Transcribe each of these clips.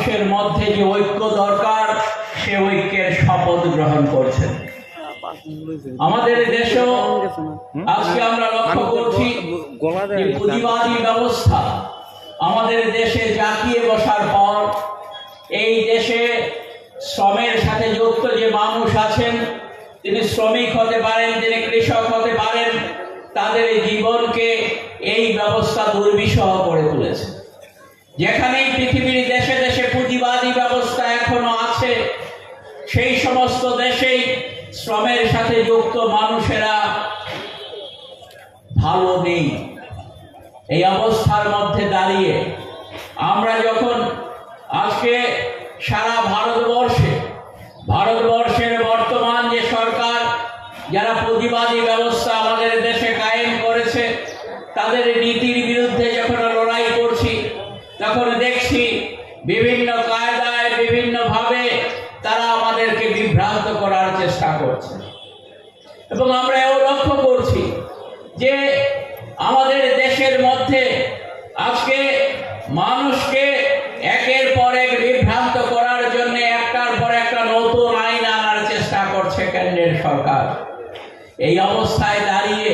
মানুষের মধ্যে যে ঐক্য দরকার সে ঐক্যের শপথ গ্রহণ করছেন। আমাদের দেশেও আজকে আমরা লক্ষ্য করছি যে পুঁজিবাদী ব্যবস্থা আমাদের দেশে জাঁকিয়ে বসার পর এই দেশে শ্রমের সাথে যুক্ত যে মানুষ আছেন, তিনি শ্রমিক হতে পারেন, তিনি কৃষক হতে পারেন, তাদের জীবনকে এই ব্যবস্থা দুর্বিষহ করে তুলেছে। যেখানেই পৃথিবীর দেশে দেশে পুঁজিবাদী ব্যবস্থা এখনো আছে, সেই সমস্ত দেশেই শ্রমের সাথে যুক্ত মানুষেরা ভালো নেই। এই অবস্থার মধ্যে দাঁড়িয়ে আমরা যখন আজকে সারা ভারতবর্ষের বর্তমান যে সরকার যারা পুঁজিবাদী ব্যবস্থা আমাদের দেশে কায়েম করেছে, তাদের নীতির বিরুদ্ধে যখন লড়াই করছি, তখন দেখছি বিভিন্ন কায়দায় বিভিন্নভাবে তারা আমাদেরকে বিভ্রান্ত করার চেষ্টা করছে। এবং আমরা এও লক্ষ্য করছি যে আমাদের দেশের মধ্যে আজকে মানুষকে একের পর এক বিভ্রান্ত করার জন্য একটার পর একটা নতুন আইন আনার চেষ্টা করছে কেন্দ্রের সরকার। এই অবস্থায় দাঁড়িয়ে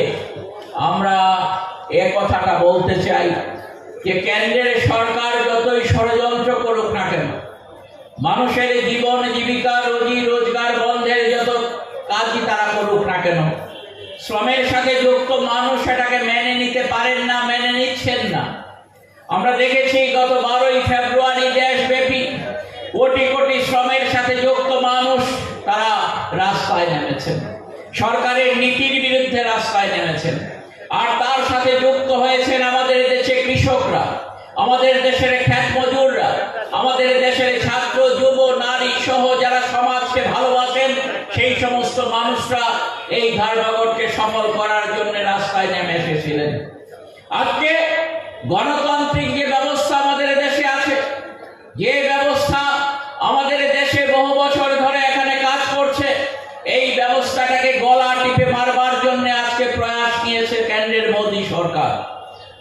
আমরা এ কথাটা বলতে চাই যে কেন্দ্রের সরকার যতই ষড়যন্ত্র করুক না কেন, মানুষের জীবন জীবিকা রুজি রোজগার বন্ধের যত কাজই তারা করুক না কেন, শ্রমের সাথে যুক্ত মানুষ সেটাকে মেনে নিতে পারেন না, মেনে নিচ্ছেন না। আমরা দেখেছি গত 12ই ফেব্রুয়ারি দেশব্যাপী কোটি কোটি শ্রমের সাথে যুক্ত মানুষ তারা রাস্তায় নেমেছেন, সরকারের নীতির বিরুদ্ধে রাস্তায় নেমেছেন। আর তার সাথে যুক্ত হয়েছেন আমাদের দেশে কৃষকরা, আমাদের দেশের খ্যাত মজুররা, আমাদের দেশের ছাত্র যুব নারী সহ যারা সমাজকে ভালোবাসেন সেই সমস্ত মানুষরা এই ধর্মঘটকে সফল করার জন্য রাস্তায় নেমে এসেছিলেন। আজকে গণতান্ত্রিক যে ব্যবস্থা আমাদের দেশে আছে, যে ব্যবস্থা আমাদের দেশে বহু বছর ধরে এখানে কাজ করছে, এই ব্যবস্থাটাকে গলা টিপে মারবার জন্য আজকে প্রয়াস নিয়েছে কেন্দ্রের মোদী সরকার।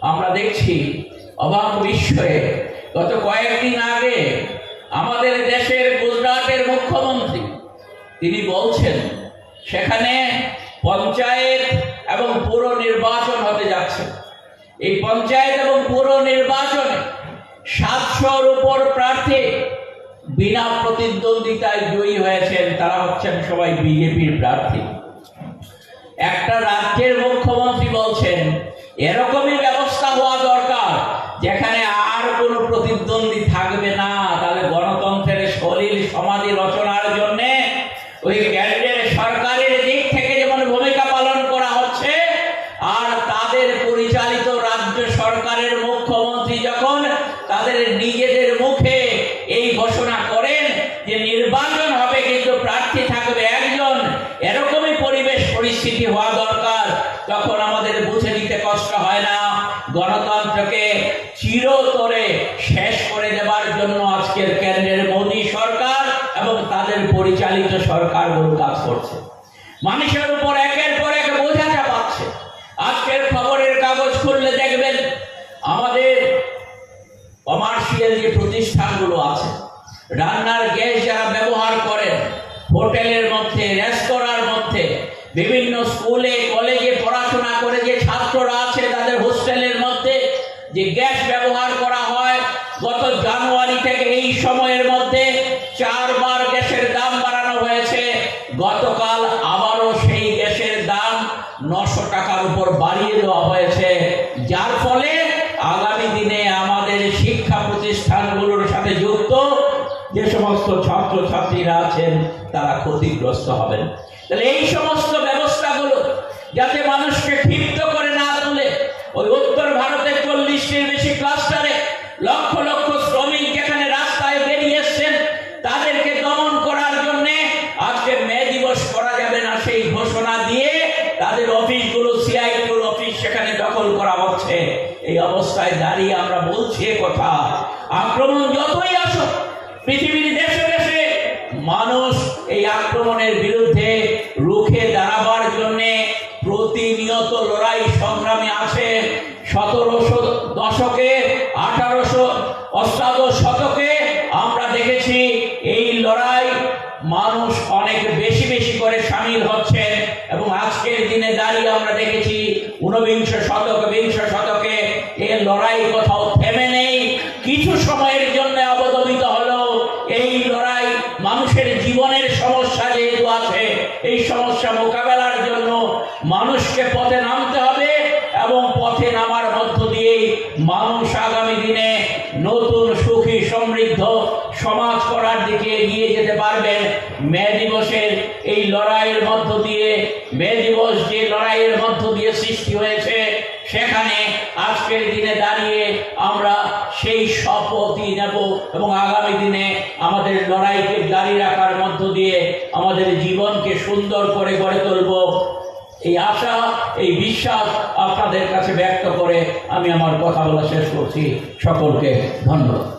আমরা দেখছি অবাক বিস্ময়ে গত কয়েকদিন আগে আমাদের দেশের গুজরাটের মুখ্যমন্ত্রী তিনি বলছেন সেখানে পঞ্চায়েত এবং পুর নির্বাচন হতে যাচ্ছে। এই পঞ্চায়েত এবং পুর নির্বাচনে 700-র উপর প্রার্থী বিনা প্রতিদ্বন্দ্বিতায় জয়ী হয়েছেন, তারা হচ্ছেন সবাই বিজেপির প্রার্থী। একটা রাজ্যের মুখ্যমন্ত্রী বলছেন এরকমই ব্যবস্থা হওয়া দরকার যেখানে আর কোনো প্রতিদ্বন্দ্বী থাকবে না। তাহলে গণতন্ত্রের সলিল সমাধি রচনার জন্য ওই কেন্দ্রের সরকারের দিক থেকে যেমন ভূমিকা পালন করা হচ্ছে, আর তাদের পরিচালিত রাজ্য সরকারের মুখ্যমন্ত্রী যখন তাদের নিজেদের মুখে এই ঘোষণা করেন যে নির্বাচন হবে কিন্তু প্রার্থী থাকবে একজন, এরকমই পরিবেশ পরিস্থিতি হওয়া দরকার, তখন আমাদের বুঝে নিতে কষ্ট হয় না গণতন্ত্রকে চিরতরে শেষ করে দেবার জন্য আজকের কেন্দ্রের মোদী সরকার এবং তাদের পরিচালিত সরকারগুলো কাজ করছে। মানুষের উপর একের পর এক বোঝা চাপাচ্ছে। আজকের খবরের কাগজ খুললে দেখবেন আমাদের কমার্শিয়াল যে প্রতিষ্ঠানগুলো আছে, রান্নার গ্যাস যারা ব্যবহার করেন, হোটেলের মধ্যে, রেস্তোরাঁর মধ্যে, বিভিন্ন স্কুলে কলেজে পড়াশোনা করে যে ছাত্ররা আছে তাদের হোস্টেলের মধ্যে যে গ্যাস ব্যবহার করা হয়, গত জানুয়ারি থেকে এই সময়ের মধ্যে 4 বার গ্যাসের দাম বাড়ানো হয়েছে। গতকাল আবারও সেই গ্যাসের দাম 900 টাকার উপর বাড়িয়ে দেওয়া হয়েছে, যার ফলে আগামী দিনে আমাদের শিক্ষা প্রতিষ্ঠানগুলোর সাথে যুক্ত যে সমস্ত ছাত্রছাত্রীরা আছেন তারা ক্ষতিগ্রস্ত হবেন। তাহলে এই সমস্ত ব্যবস্থাগুলো যাতে মানুষকে ক্ষিপ্ত করে না তুলে, ওই উত্তর ভারতের 40টির বেশি ক্লাস্টারে লক্ষ লক্ষ শ্রমিক যেখানে রাস্তায় বেরিয়ে এসছেন তাদেরকে দমন করার জন্য আজকে মে দিবস করা যাবে না সেই ঘোষণা দিয়ে তাদের অফিসগুলো, সিআইটির অফিস সেখানে দখল করা হচ্ছে। এই অবস্থায় দাঁড়িয়ে আমরা বলছি কথা, আক্রমণ যতই আসুক পৃথিবীর দেশে দেশে মানুষ এই আক্রমণের বিরুদ্ধে রুখে দাঁড়াবার জন্য প্রতিনিয়ত লড়াই সংগ্রামে আছে। 1700 দশকে, 1800 অষ্টাদশ শতকে আমরা আমরা দেখেছি 19 শতক, 20 শতকে এর লড়াই কোথাও থেমে নেই। কিছু সময়ের জন্য অবদমিত হলো। এই লড়াই মানুষের জীবনের সমস্যা যেহেতু আছে, এই সমস্যা মোকাবেলার জন্য মানুষকে পথে নামতে হবে এবং পথে নামার মধ্য দিয়েই মানুষ আগামী দিনে নতুন সুখী সমৃদ্ধ সমাজ করার দিকে এগিয়ে যেতে পারবেন। মে দিবসের এই লড়াইয়ের মধ্য দিয়ে, মে দিবস যে লড়াইয়ের মধ্য দিয়ে সৃষ্টি হয়েছে, সেখানে আজকের দিনে দাঁড়িয়ে আমরা সেই শপথই নেব এবং আগামী দিনে আমাদের লড়াইকে জারি রাখার মধ্য দিয়ে আমাদের জীবনকে সুন্দর করে গড়ে তুলব। এই আশা, এই বিশ্বাস আপনাদের কাছে ব্যক্ত করে আমি আমার কথা বলা শেষ করছি। সকলকে ধন্যবাদ।